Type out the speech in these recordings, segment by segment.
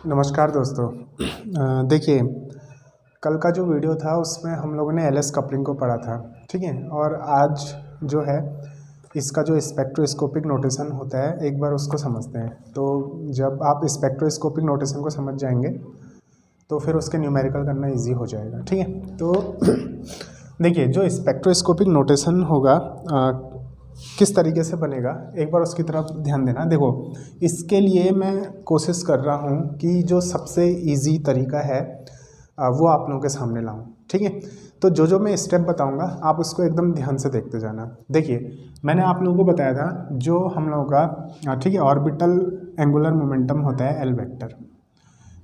नमस्कार दोस्तों। देखिए, कल का जो वीडियो था उसमें हम लोगों ने एलएस कपलिंग को पढ़ा था, ठीक है। और आज जो है इसका जो स्पेक्ट्रोस्कोपिक नोटेशन होता है, एक बार उसको समझते हैं। तो जब आप स्पेक्ट्रोस्कोपिक नोटेशन को समझ जाएंगे तो फिर उसके न्यूमेरिकल करना इजी हो जाएगा, ठीक है। तो देखिए, जो स्पेक्ट्रोस्कोपिक नोटेशन होगा किस तरीके से बनेगा, एक बार उसकी तरफ ध्यान देना। देखो, इसके लिए मैं कोशिश कर रहा हूँ कि जो सबसे इजी तरीका है वो आप लोगों के सामने लाऊं, ठीक है। तो जो मैं स्टेप बताऊंगा आप उसको एकदम ध्यान से देखते जाना। देखिए, मैंने आप लोगों को बताया था जो हम लोगों का ठीक है ऑर्बिटल एंगुलर मोमेंटम होता है एल वेक्टर,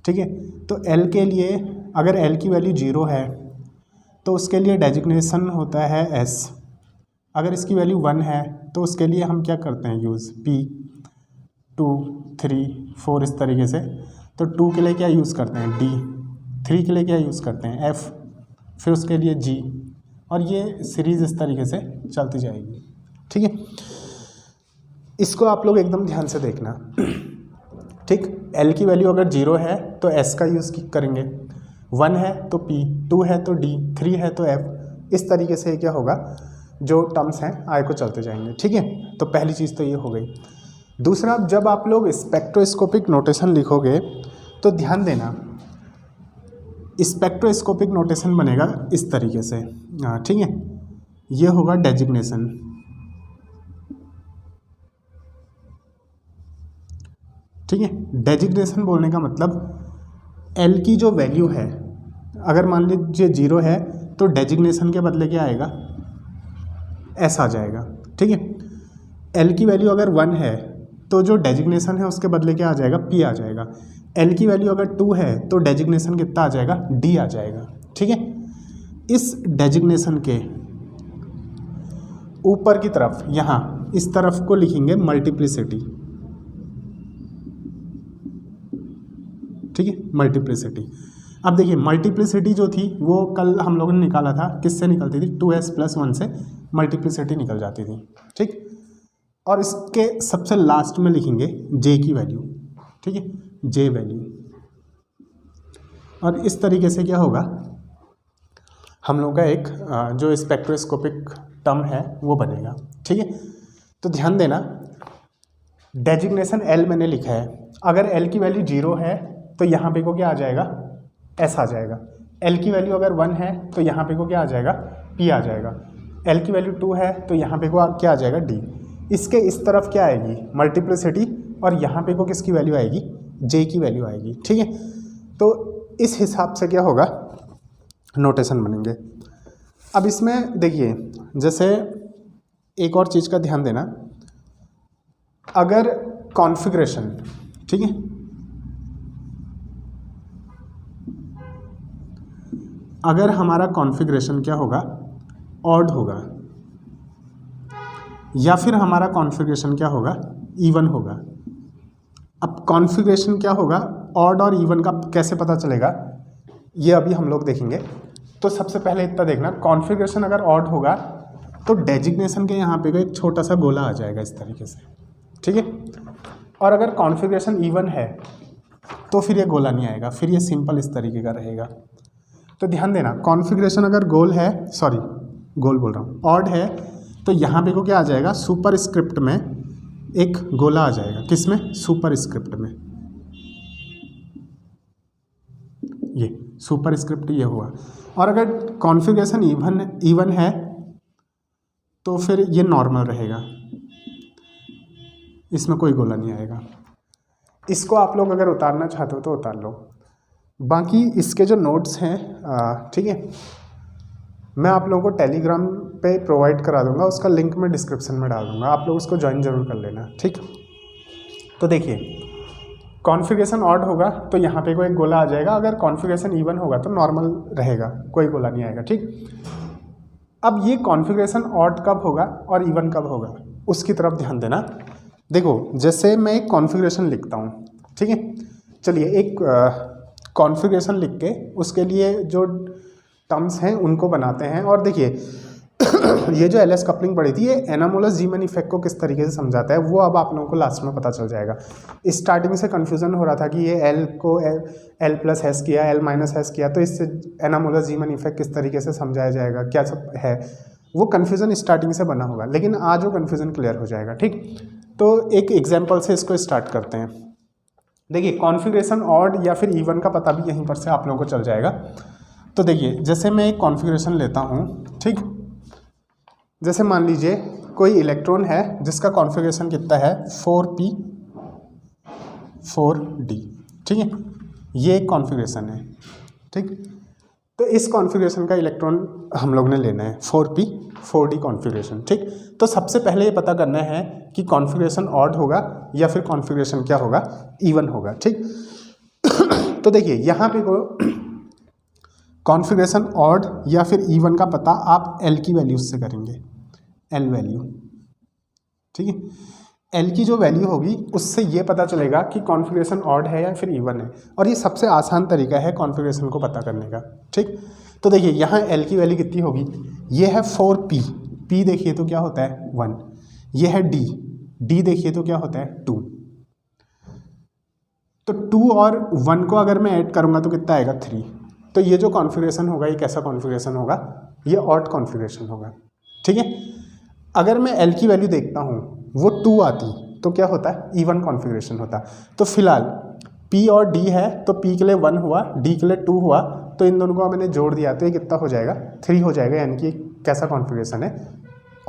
ठीक है। तो एल के लिए अगर एल की वैल्यू 0 है तो उसके लिए डेजिग्नेशन होता है एस। अगर इसकी वैल्यू 1 है तो उसके लिए हम क्या करते हैं यूज़ P 2 3 4 इस तरीके से। तो 2 के लिए क्या यूज़ करते हैं D, 3 के लिए क्या यूज़ करते हैं F, फिर उसके लिए G, और ये सीरीज़ इस तरीके से चलती जाएगी, ठीक है। इसको आप लोग एकदम ध्यान से देखना, ठीक। L की वैल्यू अगर 0 है तो S का यूज़ करेंगे, 1 है तो P, 2 है तो D, 3 है तो F। इस तरीके से क्या होगा, जो टर्म्स हैं आगे को चलते जाएंगे, ठीक है। तो पहली चीज़ तो ये हो गई। दूसरा, जब आप लोग स्पेक्ट्रोस्कोपिक नोटेशन लिखोगे तो ध्यान देना, स्पेक्ट्रोस्कोपिक नोटेशन बनेगा इस तरीके से, ठीक है। ये होगा डेजिग्नेशन, ठीक है। डेजिग्नेशन बोलने का मतलब एल की जो वैल्यू है, अगर मान लीजिए 0 है तो डेजिग्नेशन के बदले क्या आएगा, एस आ जाएगा, ठीक है। एल की वैल्यू अगर 1 है तो जो डेजिग्नेशन है उसके बदले क्या आ जाएगा, P आ जाएगा। एल की वैल्यू अगर 2 है तो डेजिग्नेशन कितना आ जाएगा, D आ जाएगा, ठीक है। इस डेजिग्नेशन के ऊपर की तरफ यहाँ इस तरफ को लिखेंगे मल्टीप्लिसिटी, ठीक है, मल्टीप्लिसिटी। अब देखिए, मल्टीप्लिसिटी जो थी वो कल हम लोगों ने निकाला था, किससे निकलती थी, 2s + 1 से मल्टीप्लिसिटी निकल जाती थी, ठीक। और इसके सबसे लास्ट में लिखेंगे j की वैल्यू, ठीक है, j वैल्यू। और इस तरीके से क्या होगा, हम लोग का एक जो स्पेक्ट्रोस्कोपिक टर्म है वो बनेगा, ठीक है। तो ध्यान देना, डेजिग्नेशन L मैंने लिखा है, अगर L की वैल्यू 0 है तो यहाँ पे को क्या आ जाएगा, S आ जाएगा। L की वैल्यू अगर 1 है तो यहाँ पे को क्या आ जाएगा, P आ जाएगा। L की वैल्यू 2 है तो यहाँ पे को क्या आ जाएगा, D। इसके इस तरफ क्या आएगी, मल्टीप्लिसिटी, और यहाँ पे को किसकी वैल्यू आएगी, J की वैल्यू आएगी, ठीक है। तो इस हिसाब से क्या होगा, नोटेशन बनेंगे। अब इसमें देखिए, जैसे एक और चीज़ का ध्यान देना, अगर कॉन्फ़िगरेशन, ठीक है, अगर हमारा कॉन्फ़िगरेशन क्या होगा, ऑड होगा, या फिर हमारा कॉन्फ़िगरेशन क्या होगा, इवन होगा। अब कॉन्फ़िगरेशन क्या होगा, ऑड और इवन का कैसे पता चलेगा, ये अभी हम लोग देखेंगे। तो सबसे पहले इतना देखना, कॉन्फ़िगरेशन अगर ऑड होगा तो डेजिग्नेशन के यहाँ पे एक छोटा सा गोला आ जाएगा इस तरीके से, ठीक है। और अगर कॉन्फ़िगरेशन इवन है तो फिर ये गोला नहीं आएगा, फिर ये सिंपल इस तरीके का रहेगा। तो ध्यान देना, कॉन्फ़िगरेशन अगर गोल बोल रहा हूँ, ऑड है तो यहाँ पे को क्या आ जाएगा, सुपर स्क्रिप्ट में एक गोला आ जाएगा, किसमें, सुपर स्क्रिप्ट में। ये सुपर स्क्रिप्ट ये हुआ। और अगर कॉन्फ़िगरेशन इवन है तो फिर ये नॉर्मल रहेगा, इसमें कोई गोला नहीं आएगा। इसको आप लोग अगर उतारना चाहते हो तो उतार लो। बाकी इसके जो नोट्स हैं, ठीक है, मैं आप लोगों को टेलीग्राम पे प्रोवाइड करा दूंगा, उसका लिंक मैं डिस्क्रिप्शन में डाल दूंगा, आप लोग उसको ज्वाइन जरूर कर लेना, ठीक। तो देखिए, कॉन्फ़िगरेशन ऑड होगा तो यहाँ पे कोई एक गोला आ जाएगा, अगर कॉन्फ़िगरेशन इवन होगा तो नॉर्मल रहेगा, कोई गोला नहीं आएगा, ठीक। अब ये कॉन्फ़िगरेशन ऑड कब होगा और इवन कब होगा, उसकी तरफ ध्यान देना। देखो, जैसे मैं एक कॉन्फ़िगरेशन लिखता हूँ, ठीक है, चलिए एक कॉन्फ़िगरेशन लिख के उसके लिए जो टर्म्स हैं उनको बनाते हैं। और देखिए, ये जो एल एस कपलिंग पड़ी थी, ये एनामोलस जीमन इफेक्ट को किस तरीके से समझाता है वो अब आप लोगों को लास्ट में पता चल जाएगा। स्टार्टिंग से कन्फ्यूजन हो रहा था कि ये एल को एल प्लस हैस किया, एल माइनस हैस किया, तो इससे एनामोलस जीमन इफेक्ट किस तरीके से समझाया जाएगा, क्या सब है, वो कन्फ्यूजन स्टार्टिंग से बना होगा, लेकिन आज वो कन्फ्यूजन क्लियर हो जाएगा। ठीक, तो एक एग्जाम्पल से इसको स्टार्ट करते हैं। देखिए कॉन्फ़िगरेशन ऑड या फिर इवन का पता भी यहीं पर से आप लोगों को चल जाएगा। तो देखिए जैसे मैं एक कॉन्फ़िगरेशन लेता हूँ, ठीक, जैसे मान लीजिए कोई इलेक्ट्रॉन है जिसका कॉन्फ़िगरेशन कितना है 4p 4d, ठीक है, ये एक कॉन्फ़िगरेशन है। ठीक, तो इस कॉन्फ़िगरेशन का इलेक्ट्रॉन हम लोग ने लेना है 4p 4d कॉन्फ़िगरेशन। ठीक, तो सबसे पहले ये पता करना है कि कॉन्फ़िगरेशन ऑड होगा या फिर कॉन्फ़िगरेशन क्या होगा, इवन होगा। ठीक, तो देखिए यहाँ पे कॉन्फ़िगरेशन ऑड या फिर इवन का पता आप एल की वैल्यूज से करेंगे, एल वैल्यू। ठीक है, एल की जो वैल्यू होगी उससे ये पता चलेगा कि कॉन्फ़िगरेशन ऑड है या फिर इवन है, और ये सबसे आसान तरीका है कॉन्फ़िगरेशन को पता करने का। ठीक, तो देखिए यहाँ एल की वैल्यू कितनी होगी, ये है 4p, p देखिए तो क्या होता है 1, ये है d, d देखिए तो क्या होता है 2, तो 2 और 1 को अगर मैं ऐड करूँगा तो कितना आएगा 3। तो ये जो कॉन्फ़िगरेशन होगा ये कैसा कॉन्फ़िगरेशन होगा, ये ऑड कॉन्फ़िगरेशन होगा। ठीक है, अगर मैं एल की वैल्यू देखता हूँ वो 2 आती तो क्या होता है, इवन कॉन्फ़िगरेशन होता। तो फिलहाल p और d है तो p के लिए 1 हुआ, d के लिए 2 हुआ, तो इन दोनों को मैंने जोड़ दिया तो ये कितना हो जाएगा 3 हो जाएगा, यानी कि कैसा कॉन्फ़िगरेशन है,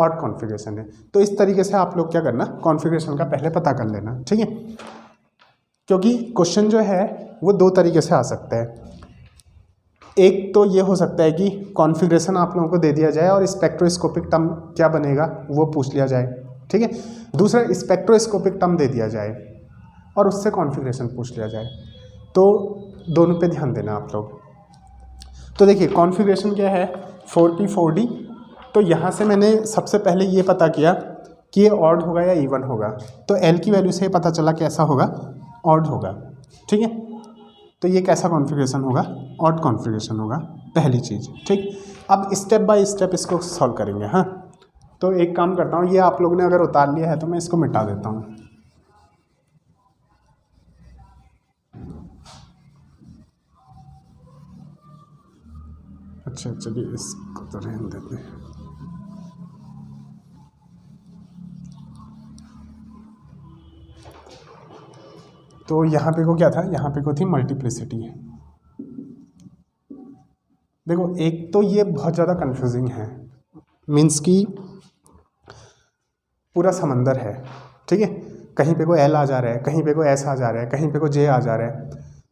ऑड कॉन्फ़िगरेशन है। तो इस तरीके से आप लोग क्या करना, कॉन्फ़िगरेशन का पहले पता कर लेना। ठीक है, क्योंकि क्वेश्चन जो है वो 2 तरीके से आ सकता है। एक तो ये हो सकता है कि कॉन्फ़िगरेशन आप लोगों को दे दिया जाए और स्पेक्ट्रोस्कोपिक टर्म क्या बनेगा वो पूछ लिया जाए। ठीक है, दूसरा स्पेक्ट्रोस्कोपिक टर्म दे दिया जाए और उससे कॉन्फ़िगरेशन पूछ लिया जाए। तो दोनों पे ध्यान देना आप लोग। तो देखिए कॉन्फ़िगरेशन क्या है 4p 4d, तो यहाँ से मैंने सबसे पहले ये पता किया कि ये ऑड होगा या इवन होगा, तो एल की वैल्यू से पता चला कैसा होगा, ऑड होगा। ठीक है, तो ये कैसा कॉन्फ़िगरेशन होगा, ऑड कॉन्फ़िगरेशन होगा, पहली चीज़। ठीक, अब स्टेप बाय स्टेप इसको सॉल्व करेंगे। हाँ, तो एक काम करता हूँ, ये आप लोग ने अगर उतार लिया है तो मैं इसको मिटा देता हूँ। अच्छा चलिए इसको तो रहने देते हैं। तो यहाँ पे को क्या था, यहाँ पे को थी मल्टीप्लिसिटी। देखो एक तो ये बहुत ज़्यादा कंफ्यूजिंग है, मीन्स कि पूरा समंदर है। ठीक है, कहीं पे को एल आ जा रहा है, कहीं पे को एस आ जा रहा है, कहीं पे को जे आ जा रहा है,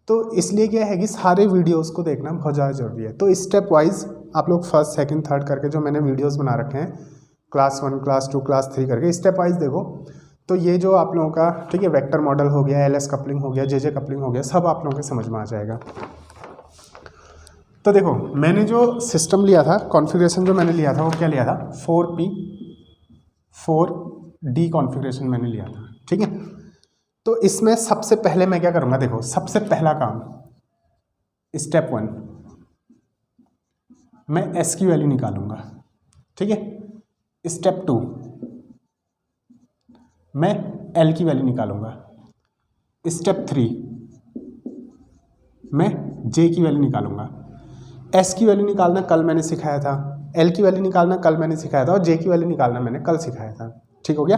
तो इसलिए क्या है कि सारे वीडियोस को देखना बहुत ज़्यादा ज़रूरी है। तो स्टेप वाइज आप लोग फर्स्ट सेकंड थर्ड करके जो मैंने वीडियोस बना रखे हैं, क्लास 1 क्लास 2 क्लास 3 करके स्टेप वाइज देखो। तो ये जो आप लोगों का, ठीक है, वेक्टर मॉडल हो गया, एल एस कपलिंग हो गया, जे कपलिंग हो गया, सब आप लोगों के समझ में आ जाएगा। तो देखो मैंने जो सिस्टम लिया था, कॉन्फ़िगरेशन जो मैंने लिया था वो क्या लिया था, 4p 4d कॉन्फ़िगरेशन मैंने लिया था। ठीक है, तो इसमें सबसे पहले मैं क्या करूँगा, देखो सबसे पहला काम स्टेप 1, मैं s की वैल्यू निकालूंगा। ठीक है, स्टेप 2 मैं l की वैल्यू निकालूंगा। स्टेप 3 मैं j की वैल्यू निकालूंगा। s की वैल्यू निकालना कल मैंने सिखाया था, l की वैल्यू निकालना कल मैंने सिखाया था, और j की वैल्यू निकालना मैंने कल सिखाया था। ठीक हो गया,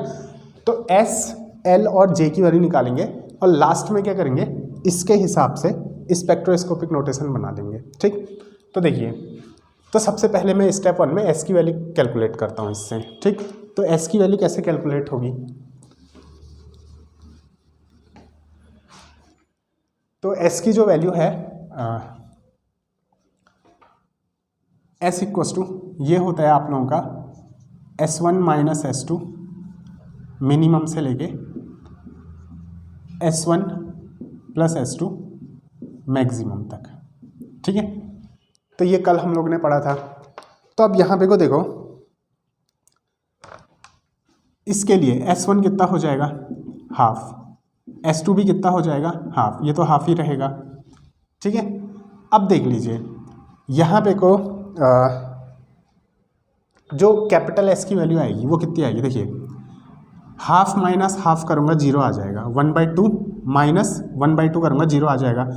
तो s l और j की वैल्यू निकालेंगे और लास्ट में क्या करेंगे, इसके हिसाब से स्पेक्ट्रोस्कोपिक नोटेशन बना देंगे। ठीक, तो देखिए, तो सबसे पहले मैं स्टेप 1 में s की वैल्यू कैलकुलेट करता हूँ इससे। ठीक, तो s की वैल्यू कैसे कैलकुलेट होगी, तो s की जो वैल्यू है s इक्वस टू ये होता है आप लोगों का s1 माइनस s2 मिनिमम से लेके s1 प्लस s2 मैक्सिमम तक। ठीक है, तो ये कल हम लोग ने पढ़ा था। तो अब यहाँ पे को देखो, इसके लिए s1 कितना हो जाएगा, हाफ, s2 भी कितना हो जाएगा, हाफ, ये तो हाफ ही रहेगा। ठीक है, अब देख लीजिए यहाँ पे को जो कैपिटल एस की वैल्यू आएगी वो कितनी आएगी, देखिए हाफ माइनस हाफ करूँगा 0 आ जाएगा, 1/2 माइनस 1/2 करूँगा 0 आ जाएगा।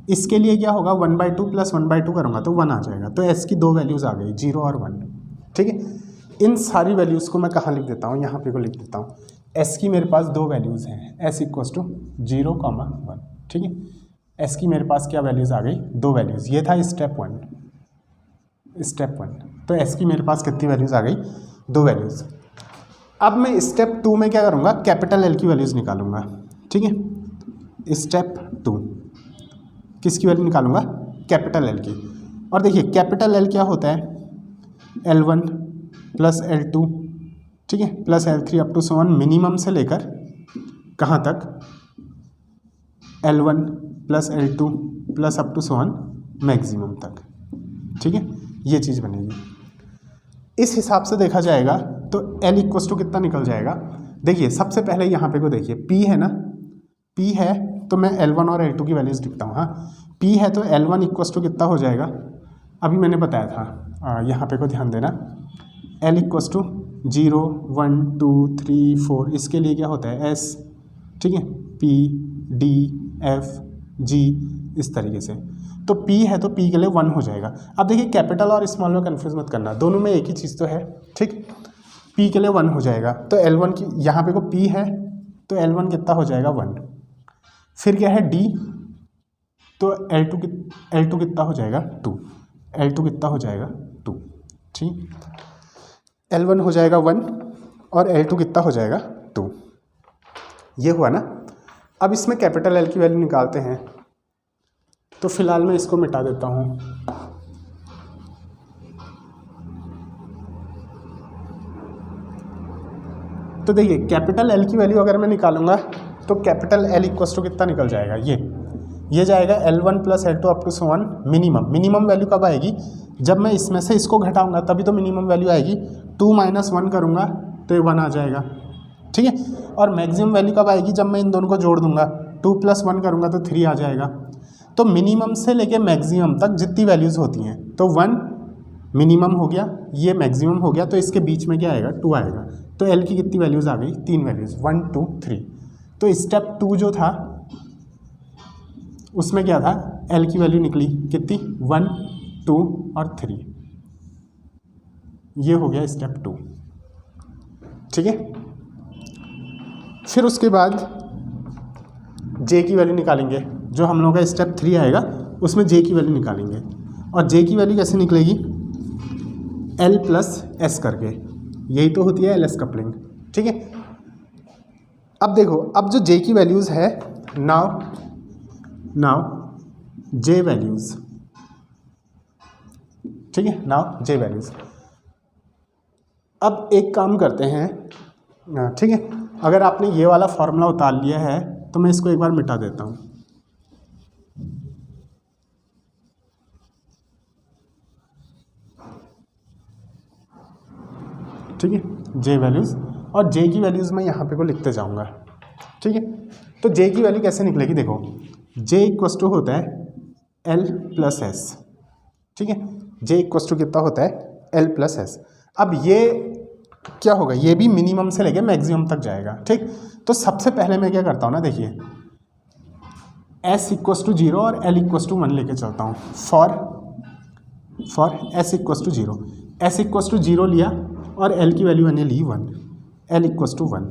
इसके लिए क्या होगा, 1/2 प्लस 1/2 करूँगा तो 1 आ जाएगा। तो एस की दो वैल्यूज़ आ गई, 0 और 1। ठीक है, इन सारी वैल्यूज़ को मैं कहाँ लिख देता हूँ, यहाँ पे को लिख देता हूँ। एस की मेरे पास दो वैल्यूज़ हैं, एस इक्वस टू 0, 1। ठीक है, एस की मेरे पास क्या वैल्यूज़ आ गई, दो वैल्यूज़। ये था स्टेप 1। तो एस की मेरे पास कितनी वैल्यूज़ आ गई, दो वैल्यूज़। अब मैं स्टेप 2 में क्या करूँगा, कैपिटल एल की वैल्यूज़ निकालूंगा। ठीक है, स्टेप 2 किसकी वैल्यू निकालूंगा, कैपिटल एल की। और देखिए कैपिटल एल क्या होता है, L1 प्लस L2, ठीक है, plus L3 up to so on, minimum से लेकर कहाँ तक, L1 plus L2 plus up to so on maximum तक। ठीक है, ये चीज़ बनेगी। इस हिसाब से देखा जाएगा तो L इक्वस टू कितना निकल जाएगा। देखिए सबसे पहले यहाँ पे को देखिए, P है ना, P है तो मैं L1 और L2 की वैल्यूज़ लिखता हूँ। हाँ, P है तो L1 इक्वस टू कितना हो जाएगा, अभी मैंने बताया था, यहाँ पे को ध्यान देना। L इक्वस टू 0, 1, 2, 3, 4, इसके लिए क्या होता है S। ठीक है, P, D, F, G, इस तरीके से। तो P है तो P के लिए 1 हो जाएगा। अब देखिए कैपिटल और स्मॉल में कन्फ्यूज़ मत करना, दोनों में एक ही चीज़ तो है। ठीक, P के लिए 1 हो जाएगा तो L1 की, यहाँ पे को P है तो L1 कितना हो जाएगा 1। फिर क्या है D, तो L2 कितना हो जाएगा 2, L2 कितना हो जाएगा 2। ठीक, L1 हो जाएगा 1 और L2 कितना हो जाएगा 2। ये हुआ ना। अब इसमें कैपिटल L की वैल्यू निकालते हैं, तो फिलहाल मैं इसको मिटा देता हूँ। तो देखिए कैपिटल L की वैल्यू अगर मैं निकालूंगा तो कैपिटल L इक्वस टू कितना निकल जाएगा, ये जाएगा L1 plus L2 up to so on minimum value कब आएगी, जब मैं इसमें से इसको घटाऊंगा तभी तो मिनिमम वैल्यू आएगी। 2 माइनस 1 करूँगा तो ये 1 आ जाएगा। ठीक है, और मैक्सिमम वैल्यू कब आएगी, जब मैं इन दोनों को जोड़ दूंगा, 2 प्लस 1 करूँगा तो 3 आ जाएगा। तो मिनिमम से लेके मैक्सिमम तक जितनी वैल्यूज़ होती हैं, तो 1 मिनिमम हो गया, ये मैक्सिमम हो गया, तो इसके बीच में क्या आएगा, 2 आएगा। तो L की कितनी वैल्यूज़ आ गई, 3 वैल्यूज़, 1, 2, 3। तो स्टेप 2 जो था उसमें क्या था, L की वैल्यू निकली कितनी, 1, 2 और 3। ये हो गया स्टेप 2। ठीक है, फिर उसके बाद J की वैल्यू निकालेंगे। जो हम लोगों का स्टेप 3 आएगा उसमें J की वैल्यू निकालेंगे। और J की वैल्यू कैसे निकलेगी, L प्लस S करके, यही तो होती है LS कपलिंग। ठीक है, अब देखो, अब जो J की वैल्यूज़ है, नाउ J वैल्यूज़, ठीक है, नाउ J वैल्यूज़। अब एक काम करते हैं, ठीक है, अगर आपने ये वाला फॉर्मूला उतार लिया है तो मैं इसको एक बार मिटा देता हूँ। ठीक है, J वैल्यूज़, और J की वैल्यूज़ मैं यहाँ पे को लिखते जाऊँगा। ठीक है, तो J की वैल्यू कैसे निकलेगी, देखो J इक्वस टू होता है L प्लस S। ठीक है, J इक्वस टू कितना होता है, L प्लस S। अब ये क्या होगा, ये भी मिनिमम से लेके मैक्सिमम तक जाएगा। ठीक, तो सबसे पहले मैं क्या करता हूँ ना, देखिए S इक्वस टू 0 और L इक्वस टू 1 लेके चलता हूँ। For S equals to 0, S equals to 0 लिया और L की वैल्यू मैंने ली 1, L इक्वस टू 1।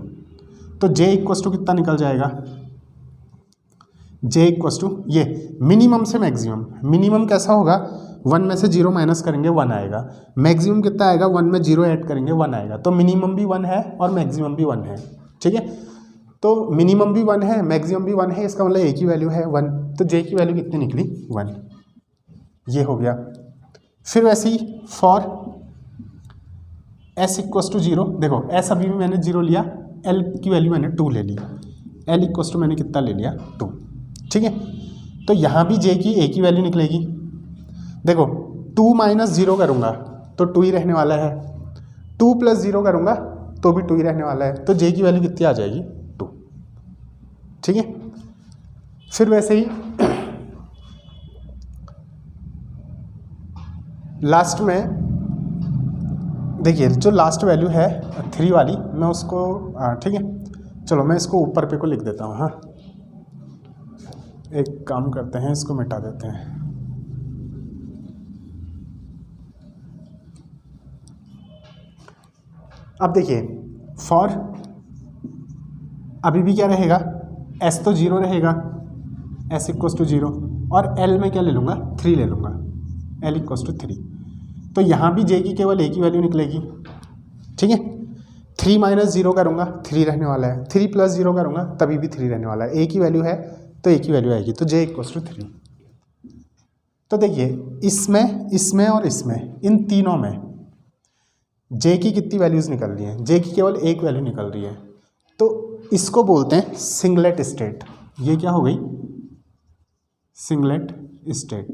तो J इक्वस टू कितना निकल जाएगा, J इक्वस टू, ये मिनिमम से मैक्सिमम, मिनिमम कैसा होगा, 1 में से 0 माइनस करेंगे 1 आएगा, मैक्सिमम कितना आएगा, 1 में 0 ऐड करेंगे 1 आएगा। तो मिनिमम भी 1 है और मैक्सिमम भी 1 है। ठीक है, तो मिनिमम भी 1 है, मैक्सिमम भी 1 है, इसका मतलब एक ही वैल्यू है 1। तो J की वैल्यू कितनी निकली, 1। ये हो गया। फिर वैसे ही फॉर S इक्वस टू 0, देखो S अभी भी मैंने 0 लिया, L की वैल्यू मैंने 2 ले ली, L इक्वस टू मैंने कितना ले लिया, 2। ठीक है, तो यहाँ भी J की एक ही वैल्यू निकलेगी। देखो 2 माइनस 0 करूँगा तो 2 ही रहने वाला है, 2 प्लस 0 करूँगा तो भी 2 ही रहने वाला है। तो J की वैल्यू कितनी आ जाएगी, 2। ठीक है, फिर वैसे ही लास्ट में देखिए जो लास्ट वैल्यू है 3 वाली, मैं उसको ठीक है, चलो मैं इसको ऊपर पे को लिख देता हूँ। हाँ, एक काम करते हैं, इसको मिटा देते हैं। अब देखिए फॉर अभी भी क्या रहेगा, एस तो 0 रहेगा, एस इक्वस टू 0, और एल में क्या ले लूँगा, 3 ले लूँगा, एल इक्वस टू 3। तो यहाँ भी जे की केवल एक ही वैल्यू निकलेगी, ठीक है। 3 माइनस 0 करूँगा, 3 रहने वाला है, 3 प्लस 0 करूँगा तभी भी 3 रहने वाला है, एक ही वैल्यू है तो एक ही वैल्यू आएगी, तो जे इक्वस टू 3। तो देखिए इसमें, इसमें और इसमें, इन तीनों में जे की कितनी वैल्यूज़ निकल रही हैं, जे की केवल एक वैल्यू निकल रही है, तो इसको बोलते हैं सिंगलेट स्टेट। ये क्या हो गई, सिंगलेट स्टेट,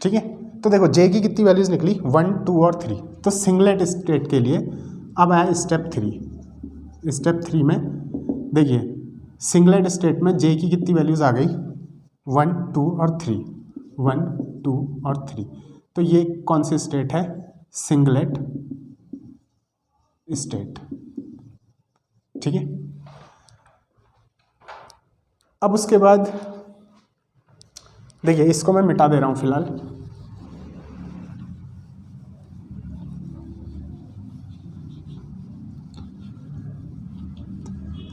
ठीक है। तो देखो जे की कितनी वैल्यूज़ निकली, 1, 2 और 3। तो सिंगलेट स्टेट के लिए अब आया स्टेप 3। स्टेप 3 में देखिए सिंगलेट स्टेट में जे की कितनी वैल्यूज़ आ गई, 1, 2 और 3, 1, 2 और 3। तो ये कौन सी स्टेट है, सिंगलेट स्टेट, ठीक है। अब उसके बाद देखिए इसको मैं मिटा दे रहा हूँ फिलहाल।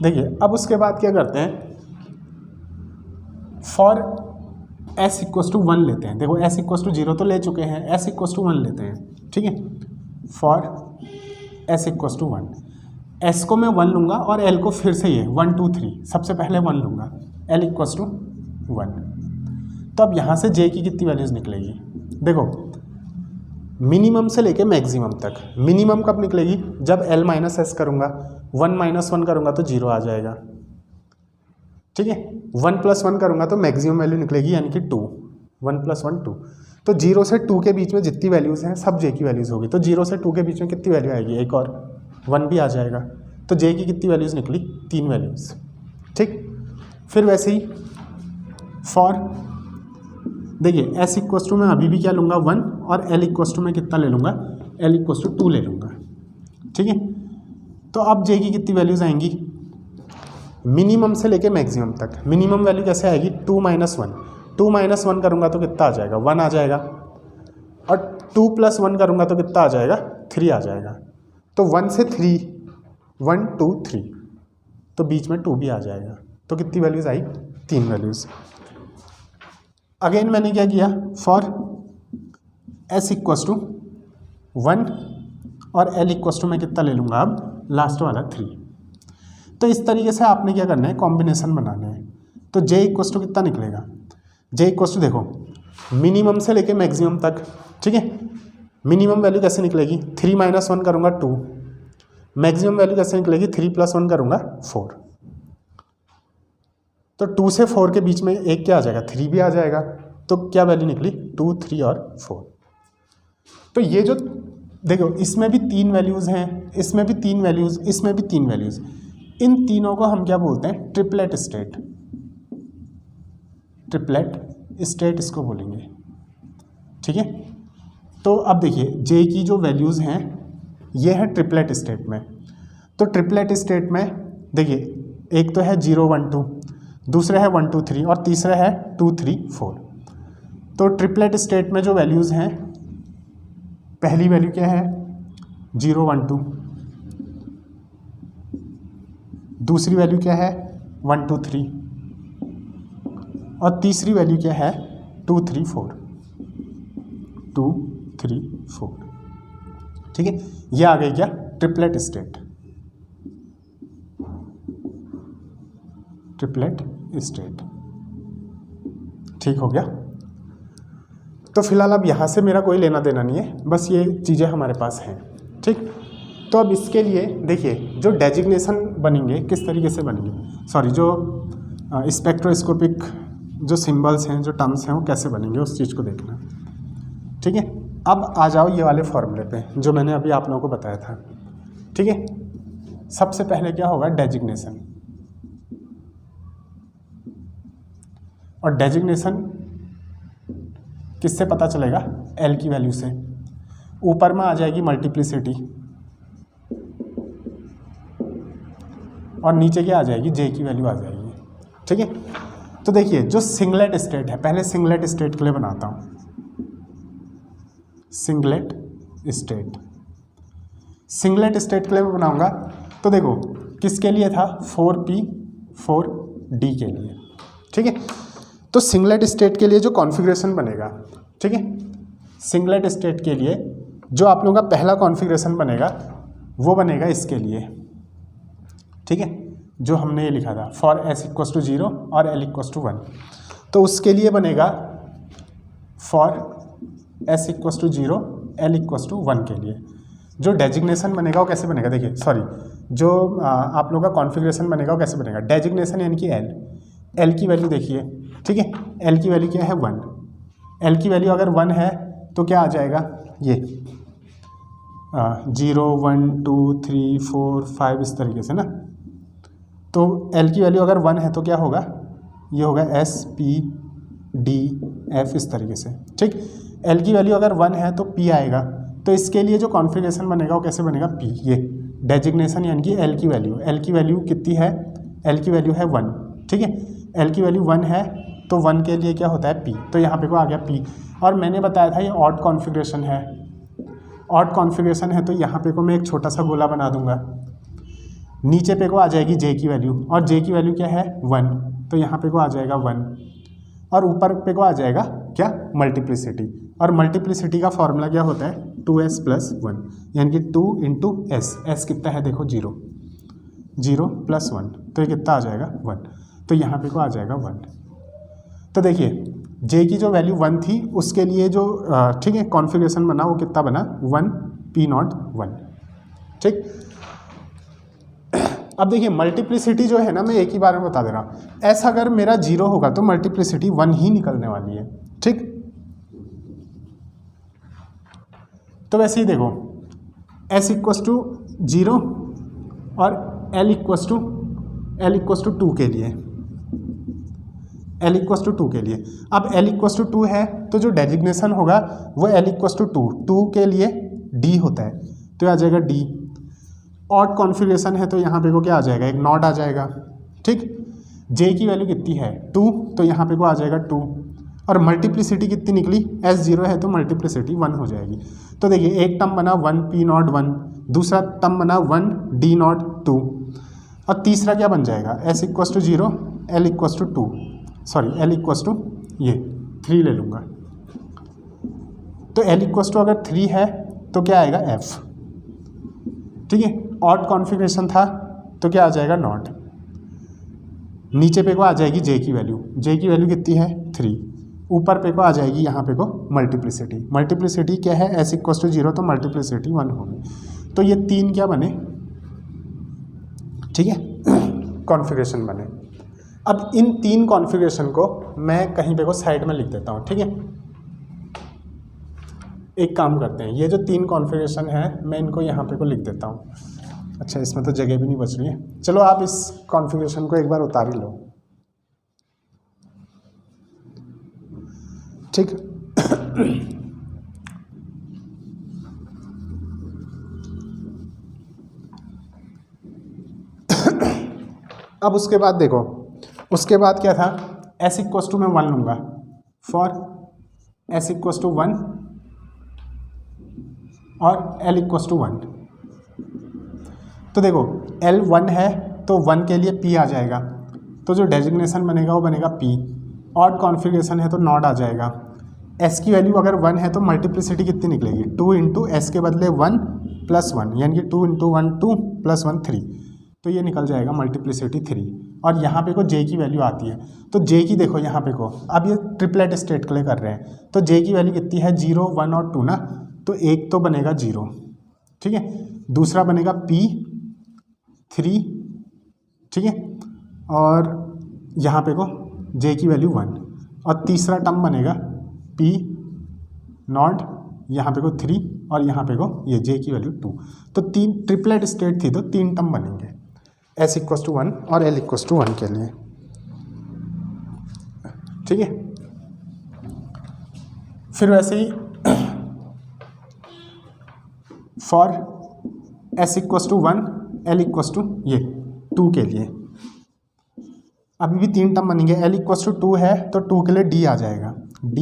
देखिए अब उसके बाद क्या करते हैं, फॉर एस इक्वस टू 1 लेते हैं। देखो एस इक्वस टू 0 तो ले चुके हैं, एस इक्वस टू 1 लेते हैं, ठीक है। For S equals to 1, S को मैं 1 लूँगा और एल को फिर से ये 1, 2, 3, सबसे पहले 1 लूँगा, एल इक्वस टू 1। तो अब यहाँ से जे की कितनी वैल्यूज़ निकलेगी, देखो मिनिमम से लेके मैक्सिमम तक। मिनिमम कब निकलेगी, जब एल माइनस एस करूँगा, 1 माइनस 1 करूँगा तो 0 आ जाएगा, ठीक है। 1 प्लस 1 करूँगा तो मैक्सिमम वैल्यू निकलेगी, यानी कि 2, 1 प्लस 1 2। तो 0 से 2 के बीच में जितनी वैल्यूज़ हैं सब जे की वैल्यूज़ होगी। तो 0 से 2 के बीच में कितनी वैल्यू आएगी, एक और 1 भी आ जाएगा। तो जे की कितनी वैल्यूज़ निकली, 3 वैल्यूज़, ठीक। फिर वैसे ही फॉर देखिए एस इक्वस टू में अभी भी क्या लूँगा, 1, और एल इक्वस टू में कितना ले लूँगा, एल इक्वस टू 2 ले लूँगा, ठीक है। तो अब जे की कितनी वैल्यूज़ आएंगी, मिनिमम से लेके मैक्सिमम तक। मिनिमम वैल्यू कैसे आएगी, 2 माइनस 1, 2 माइनस 1 करूँगा तो कितना आ जाएगा, 1 आ जाएगा, और 2 प्लस 1 करूँगा तो कितना आ जाएगा, 3 आ जाएगा। तो 1 से 3, 1, 2, 3, तो बीच में 2 भी आ जाएगा। तो कितनी वैल्यूज़ आई, 3 वैल्यूज़। अगेन मैंने क्या किया, फॉर एस इक्वस टू 1 और एल इक्वस टू में कितना ले लूँगा, अब लास्ट वाला 3। तो इस तरीके से आपने क्या करना है, कॉम्बिनेशन बनाने हैं। तो जे इक्वस टू कितना निकलेगा, जे इक्वस टू देखो मिनिमम से लेके मैक्सिमम तक, ठीक है। मिनिमम वैल्यू कैसे निकलेगी, 3 माइनस 1 करूँगा 2, मैक्सिमम वैल्यू कैसे निकलेगी, 3 प्लस 1 करूँगा 4। तो 2 से 4 के बीच में एक क्या आ जाएगा, 3 भी आ जाएगा। तो क्या वैल्यू निकली, 2, 3 और 4। तो ये जो देखो इसमें भी 3 वैल्यूज़ हैं, इसमें भी 3 वैल्यूज़, इसमें भी 3 वैल्यूज़। इन तीनों को हम क्या बोलते हैं, ट्रिपलेट स्टेट। ट्रिपलेट स्टेट इसको बोलेंगे, ठीक है। तो अब देखिए जे की जो वैल्यूज़ हैं ये है ट्रिपलेट स्टेट में। तो ट्रिपलेट स्टेट में देखिए एक तो है 0, 1, 2, दूसरा है 1, 2, 3 और तीसरा है 2, 3, 4। तो ट्रिपलेट स्टेट में जो वैल्यूज़ हैं, पहली वैल्यू क्या है, 0, 1, 2, दूसरी वैल्यू क्या है, 1, 2, 3, और तीसरी वैल्यू क्या है, 2, 3, 4, 2, 3, 4, ठीक है। ये आ गई क्या, ट्रिपलेट स्टेट, ट्रिपलेट स्टेट, ठीक हो गया। तो फिलहाल अब यहाँ से मेरा कोई लेना देना नहीं है, बस ये चीज़ें हमारे पास हैं, ठीक। तो अब इसके लिए देखिए जो डेजिग्नेशन बनेंगे किस तरीके से बनेंगे, सॉरी जो स्पेक्ट्रोस्कोपिक जो सिंबल्स हैं, जो टर्म्स हैं, वो कैसे बनेंगे उस चीज़ को देखना, ठीक है। अब आ जाओ ये वाले फॉर्मूले पे जो मैंने अभी आप लोगों को बताया था, ठीक है। सबसे पहले क्या होगा, डेजिग्नेशन। और डेजिग्नेशन किससे पता चलेगा, एल की वैल्यू से। ऊपर में आ जाएगी मल्टीप्लिसिटी और नीचे क्या आ जाएगी, जे की वैल्यू आ जाएगी। ठीक है, तो देखिए जो सिंगलेट स्टेट है, पहले सिंगलेट स्टेट के लिए बनाता हूँ। सिंगलेट स्टेट, सिंगलेट स्टेट के लिए मैं बनाऊंगा तो देखो किसके लिए था, 4p 4d के लिए। ठीक है, तो सिंगलेट स्टेट के लिए जो कॉन्फ़िगरेशन बनेगा, ठीक है, सिंगलेट स्टेट के लिए जो आप लोगों का पहला कॉन्फ़िगरेशन बनेगा वो बनेगा इसके लिए। ठीक है, जो हमने ये लिखा था फॉर s = 0 और l = 1, तो उसके लिए बनेगा फॉर s = 0 l = 1 के लिए जो डेजिग्नेशन बनेगा वो कैसे बनेगा, देखिए सॉरी, जो आप लोगों का कॉन्फ़िगरेशन बनेगा वो कैसे बनेगा, डेजिग्नेशन यानी कि l की वैल्यू देखिए। ठीक है, l की वैल्यू क्या है 1, l की वैल्यू अगर 1 है तो क्या आ जाएगा, ये 0 1 2 3 4 5 इस तरीके से ना। तो l की वैल्यू अगर 1 है तो क्या होगा, ये होगा S P D F इस तरीके से। ठीक, l की वैल्यू अगर 1 है तो P आएगा, तो इसके लिए जो कॉन्फ़िगरेशन बनेगा वो कैसे बनेगा, P, ये डेजिग्नेशन यानी कि l की वैल्यू कितनी है, l की वैल्यू है 1। ठीक है, l की वैल्यू 1 है तो 1 के लिए क्या होता है P, तो यहाँ पे को आ गया P। और मैंने बताया था ये ऑड कॉन्फ़िगरेशन है, ऑड कॉन्फ़िगरेशन है तो यहाँ पे को मैं एक छोटा सा गोला बना दूंगा, नीचे पे को आ जाएगी j की वैल्यू और j की वैल्यू क्या है 1, तो यहाँ पे को आ जाएगा 1 और ऊपर पे को आ जाएगा क्या, मल्टीप्लिसिटी, और मल्टीप्लिसिटी का फॉर्मूला क्या होता है 2s + 1 यानी कि 2 × s, s कितना है देखो 0 0 + 1, तो ये कितना आ जाएगा 1, तो यहाँ पे को आ जाएगा 1। तो देखिए j की जो वैल्यू 1 थी उसके लिए जो ठीक है कॉन्फ़िगरेशन बना वो कितना बना 1 p0 1। ठीक, अब देखिए मल्टीप्लिसिटी जो है ना, मैं एक ही बार में बता दे रहा हूँ, ऐसा अगर मेरा 0 होगा तो मल्टीप्लिसिटी 1 ही निकलने वाली है। ठीक, तो वैसे ही देखो s = 0 और l = 2 के लिए, l = 2 के लिए, अब l = 2 है तो जो डेजिग्नेशन होगा वो l = 2 के लिए d होता है, तो आ जाएगा d। ऑड कॉन्फ़िगरेशन है तो यहाँ पे को क्या आ जाएगा, एक नॉट आ जाएगा। ठीक, j की वैल्यू कितनी है 2, तो यहाँ पे को आ जाएगा 2 और मल्टीप्लिसिटी कितनी निकली, s 0 है तो मल्टीप्लिसिटी 1 हो जाएगी। तो देखिए एक टर्म बना 1 p0 1, दूसरा टर्म बना 1 d0 2 और तीसरा क्या बन जाएगा, s = 0 l = 2, सॉरी l = ये 3 ले लूँगा, तो l = अगर 3 है तो क्या आएगा f। ठीक है, ऑड कॉन्फ़िगरेशन था तो क्या आ जाएगा नॉट, नीचे पे को आ जाएगी j की वैल्यू कितनी है 3, ऊपर पे को आ जाएगी यहाँ पे को मल्टीप्लिसिटी क्या है s = 0 तो मल्टीप्लिसिटी 1 होगी, तो ये 3 क्या बने, ठीक है कॉन्फ़िगरेशन बने। अब इन 3 कॉन्फ़िगरेशन को मैं कहीं पे को साइड में लिख देता हूँ। ठीक है, एक काम करते हैं, ये जो 3 कॉन्फ़िगरेशन है मैं इनको यहाँ पे को लिख देता हूँ। अच्छा, इसमें तो जगह भी नहीं बच रही है, चलो आप इस कॉन्फ़िगरेशन को एक बार उतार ही लो। ठीक अब उसके बाद देखो, उसके बाद क्या था, s = मैं 1 लूँगा, फॉर s = 1 और l = 1। तो देखो l 1 है तो 1 के लिए p आ जाएगा, तो जो डेजिग्नेशन बनेगा वो बनेगा p। ऑड कॉन्फ़िगरेशन है तो नॉट आ जाएगा। s की वैल्यू अगर 1 है तो मल्टीप्लिसिटी कितनी निकलेगी, 2 × s के बदले 1 + 1 यानी कि 2 × 1 2 + 1 3, तो ये निकल जाएगा मल्टीप्लिसिटी 3। और यहाँ पे को j की वैल्यू आती है, तो j की देखो यहाँ पे को, अब ये ट्रिपलेट स्टेट के लिए कर रहे हैं तो j की वैल्यू कितनी है 0 1 और 2 ना, तो एक तो बनेगा 0, ठीक है, दूसरा बनेगा p 3, ठीक है, और यहाँ पे को j की वैल्यू 1 और तीसरा टर्म बनेगा p0, यहाँ पे को 3 और यहाँ पे को ये j की वैल्यू 2। तो 3 ट्रिपलेट स्टेट थी तो 3 टर्म बनेंगे s = 1 और l = 1 के लिए। ठीक है, फिर वैसे ही for s equals to 1, l equals to ये 2 के लिए अभी भी 3 टर्म बनेंगे। l इक्वस टू 2 है तो 2 के लिए d आ जाएगा, d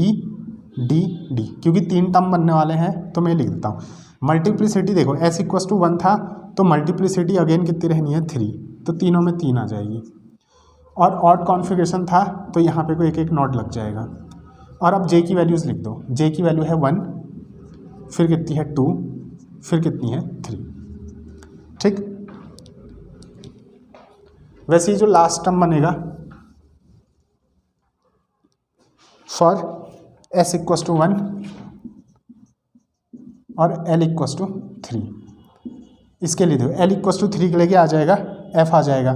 d d, क्योंकि 3 टर्म बनने वाले हैं तो मैं लिख देता हूँ। मल्टीप्लिसिटी देखो s इक्वस टू 1 था तो मल्टीप्लिसिटी अगेन कितनी रहनी है 3, तो तीनों में 3 आ जाएगी। और ऑड कॉन्फ़िगरेशन था तो यहाँ पे कोई एक एक नॉट लग जाएगा। और अब j की वैल्यूज़ लिख दो, j की वैल्यू है 1, फिर कितनी है 2, फिर कितनी है 3। ठीक, वैसे ही जो लास्ट टर्म बनेगा फॉर s इक्वस टू 1 और l इक्वस टू 3, इसके लिए देखो l इक्वस टू 3 के लिए आ जाएगा f आ जाएगा।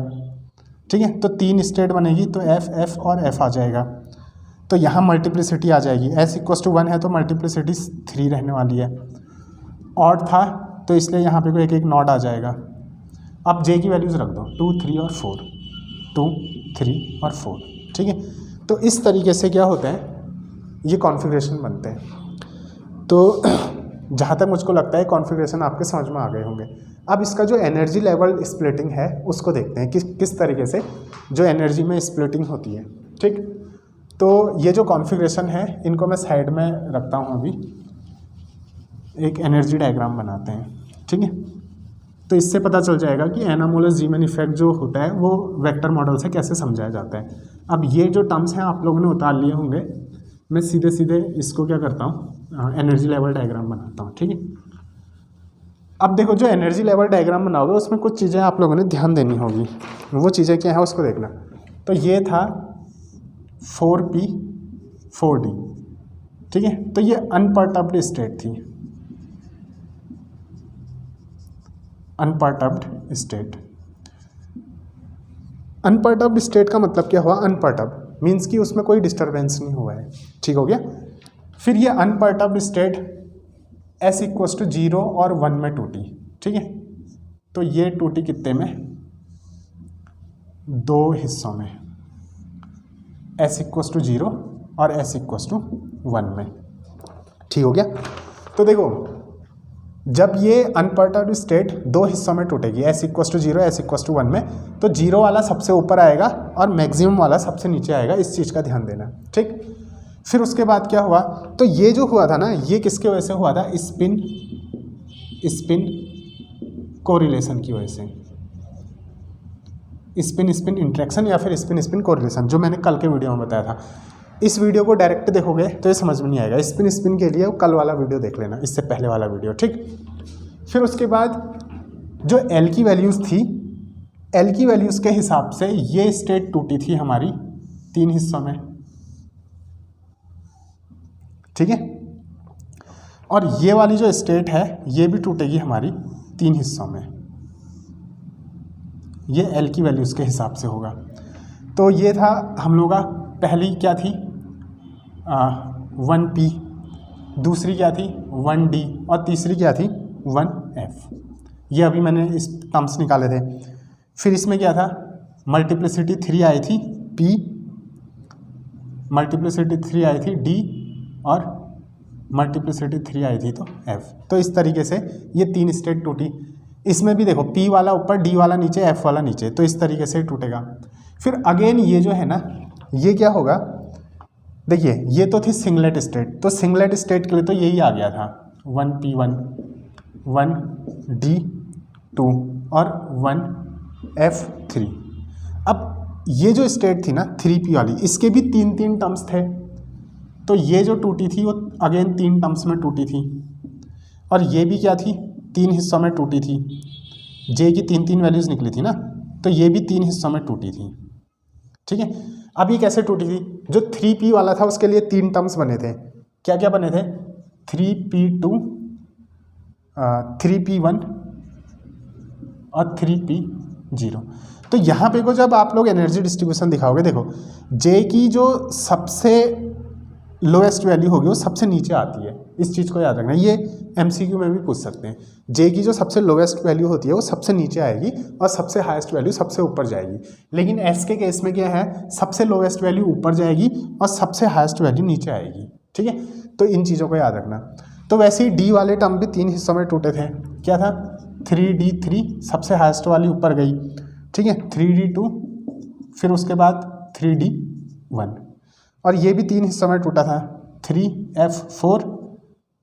ठीक है, तो 3 स्टेट बनेगी तो f f और f आ जाएगा। तो यहाँ मल्टीप्लिसिटी आ जाएगी, s इक्वस टू 1 है तो मल्टीप्लिसिटी 3 रहने वाली है। ऑड था तो इसलिए यहाँ पे कोई एक एक नॉट आ जाएगा। अब j की वैल्यूज़ रख दो 2 3 और 4, 2 3 और 4। ठीक है, तो इस तरीके से क्या होता है ये कॉन्फ़िगरेशन बनते हैं। तो जहाँ तक मुझको लगता है कॉन्फ़िगरेशन आपके समझ में आ गए होंगे। अब इसका जो एनर्जी लेवल स्प्लिटिंग है उसको देखते हैं किस तरीके से जो एनर्जी में स्प्लिटिंग होती है। ठीक, तो ये जो कॉन्फ़िगरेशन है इनको मैं साइड में रखता हूँ, अभी एक एनर्जी डायग्राम बनाते हैं। ठीक है, तो इससे पता चल जाएगा कि एनामोलस जीमैन इफेक्ट जो होता है वो वेक्टर मॉडल से कैसे समझाया जाता है। अब ये जो टर्म्स हैं आप लोगों ने उतार लिए होंगे, मैं सीधे सीधे इसको क्या करता हूँ एनर्जी लेवल डायग्राम बनाता हूँ। ठीक है, अब देखो जो एनर्जी लेवल डायग्राम बनाओगे उसमें कुछ चीज़ें आप लोगों ने ध्यान देनी होगी। वो चीज़ें क्या है उसको देखना। तो ये था 4p 4d। ठीक है, तो ये अनपर्टर्ब्ड स्टेट थी, अनपर्टर्ब्ड स्टेट। अनपर्टर्ब्ड स्टेट का मतलब क्या हुआ, अनपर्टर्ब्ड मीन्स कि उसमें कोई डिस्टर्बेंस नहीं हुआ है। ठीक हो गया। फिर ये unperturbed state s equals to 0 और 1 में टूटी। ठीक है, तो ये टूटी कितने में, 2 हिस्सों में, s इक्वस टू 0 और s इक्वस टू 1 में। ठीक हो गया। तो देखो जब ये अनपर्टर्ब्ड स्टेट 2 हिस्सों में टूटेगी, s equals to 0 s equals to 1 में, तो 0 वाला सबसे ऊपर आएगा और मैक्सिमम वाला सबसे नीचे आएगा। इस चीज़ का ध्यान देना। ठीक, फिर उसके बाद क्या हुआ, तो ये जो हुआ था ना ये किसके वजह से हुआ था, स्पिन कोरिलेशन की वजह से, स्पिन इंटरेक्शन या फिर स्पिन कोरिलेशन, जो मैंने कल के वीडियो में बताया था। इस वीडियो को डायरेक्ट देखोगे तो ये समझ में नहीं आएगा, स्पिन के लिए कल वाला वीडियो देख लेना, इससे पहले वाला वीडियो। ठीक, फिर उसके बाद जो L की वैल्यूज़ थी, L की वैल्यूज़ के हिसाब से ये स्टेट टूटी थी हमारी 3 हिस्सों में। ठीक है, और ये वाली जो स्टेट है ये भी टूटेगी हमारी 3 हिस्सों में। ये L की वैल्यूज़ के हिसाब से होगा। तो ये था हम लोग का, पहली क्या थी 1p, दूसरी क्या थी 1d और तीसरी क्या थी 1f। ये अभी मैंने इस टर्म्स निकाले थे। फिर इसमें क्या था, मल्टीप्लिसिटी 3 आई थी p, मल्टीप्लिसिटी 3 आई थी d और मल्टीप्लिसिटी 3 आई थी तो f। तो इस तरीके से ये 3 स्टेट टूटी। इसमें भी देखो p वाला ऊपर, d वाला नीचे, f वाला नीचे, तो इस तरीके से टूटेगा। फिर अगेन ये जो है ना ये क्या होगा, देखिए ये तो थी सिंगलेट स्टेट, तो सिंगलेट स्टेट के लिए तो यही आ गया था 1p1 1d2 और 1f3। अब ये जो स्टेट थी ना 3p वाली, इसके भी 3 टर्म्स थे। तो ये जो टूटी थी वो अगेन 3 टर्म्स में टूटी थी, और ये भी क्या थी 3 हिस्सों में टूटी थी। j की 3 वैल्यूज़ निकली थी ना, तो ये भी 3 हिस्सों में टूटी थी। ठीक है, अब ये कैसे टूटी थी, जो 3p वाला था उसके लिए 3 टर्म्स बने थे। क्या क्या बने थे, 3p2 3p1 और 3p0। तो यहाँ पे को जब आप लोग एनर्जी डिस्ट्रीब्यूशन दिखाओगे, देखो j की जो सबसे लोएस्ट वैल्यू होगी वो सबसे नीचे आती है। इस चीज़ को याद रखना, ये MCQ में भी पूछ सकते हैं। j की जो सबसे लोएस्ट वैल्यू होती है वो सबसे नीचे आएगी और सबसे हाईएस्ट वैल्यू सबसे ऊपर जाएगी। लेकिन s के केस में क्या है, सबसे लोएस्ट वैल्यू ऊपर जाएगी और सबसे हाईएस्ट वैल्यू नीचे आएगी। ठीक है, तो इन चीज़ों को याद रखना। तो वैसे ही d वाले टर्म भी 3 हिस्सों में टूटे थे, क्या था 3D3 सबसे हाईएस्ट वाली ऊपर गई, ठीक है, 3D2 फिर उसके बाद 3D1 और ये भी 3 हिस्सों में टूटा था 3F4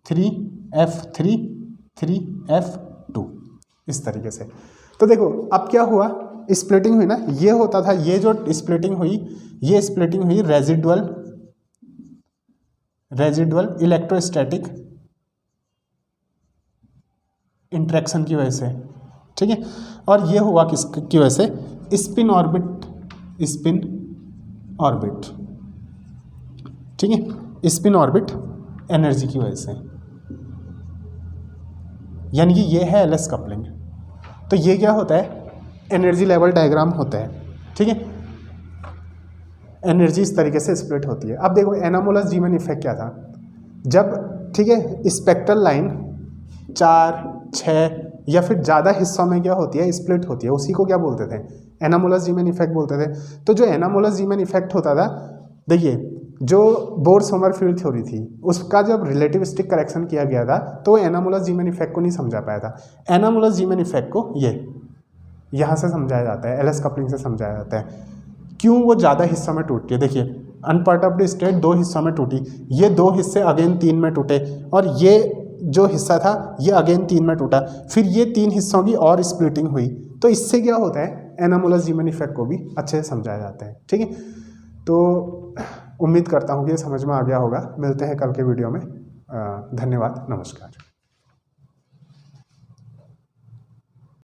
3F3 3F2 इस तरीके से। तो देखो अब क्या हुआ, स्प्लिटिंग हुई ना, ये होता था, ये जो स्प्लिटिंग हुई ये स्प्लिटिंग हुई रेजिडुअल इलेक्ट्रोस्टैटिक इंटरेक्शन की वजह से, ठीक है। और ये हुआ किसकी वजह से, स्पिन ऑर्बिट, ठीक है, स्पिन ऑर्बिट एनर्जी की वजह से, यानी कि ये है एलएस कपलिंग। तो ये क्या होता है, एनर्जी लेवल डायग्राम होता है, ठीक है, एनर्जी इस तरीके से स्प्लिट होती है। अब देखो एनामोलस जीमैन इफेक्ट क्या था, जब, ठीक है, स्पेक्ट्रल लाइन 4 6 या फिर ज़्यादा हिस्सों में क्या होती है, स्प्लिट होती है, उसी को क्या बोलते थे, एनामोलस जीमैन इफेक्ट बोलते थे। तो जो एनामोलस जीमैन इफेक्ट होता था, देखिए जो बोर-सोमरफेल्ड थ्योरी थी उसका जब रिलेटिविस्टिक करेक्शन किया गया था तो एनामोलस जीमैन इफेक्ट को नहीं समझा पाया था। एनामोलस जीमैन इफेक्ट को ये यहाँ से समझाया जाता है, एलएस कपलिंग से समझाया जाता है। क्यों वो ज़्यादा हिस्सों में टूटती है, देखिए अनपर्टर्ब्ड स्टेट 2 हिस्सों में टूटी, ये 2 हिस्से अगेन 3 में टूटे और ये जो हिस्सा था ये अगेन 3 में टूटा, फिर ये 3 हिस्सों की और स्प्लिटिंग हुई। तो इससे क्या होता है, एनामोलस जीमैन इफेक्ट को भी अच्छे से समझाया जाता है, ठीक है। तो उम्मीद करता हूँ कि ये समझ में आ गया होगा। मिलते हैं कल के वीडियो में। धन्यवाद, नमस्कार।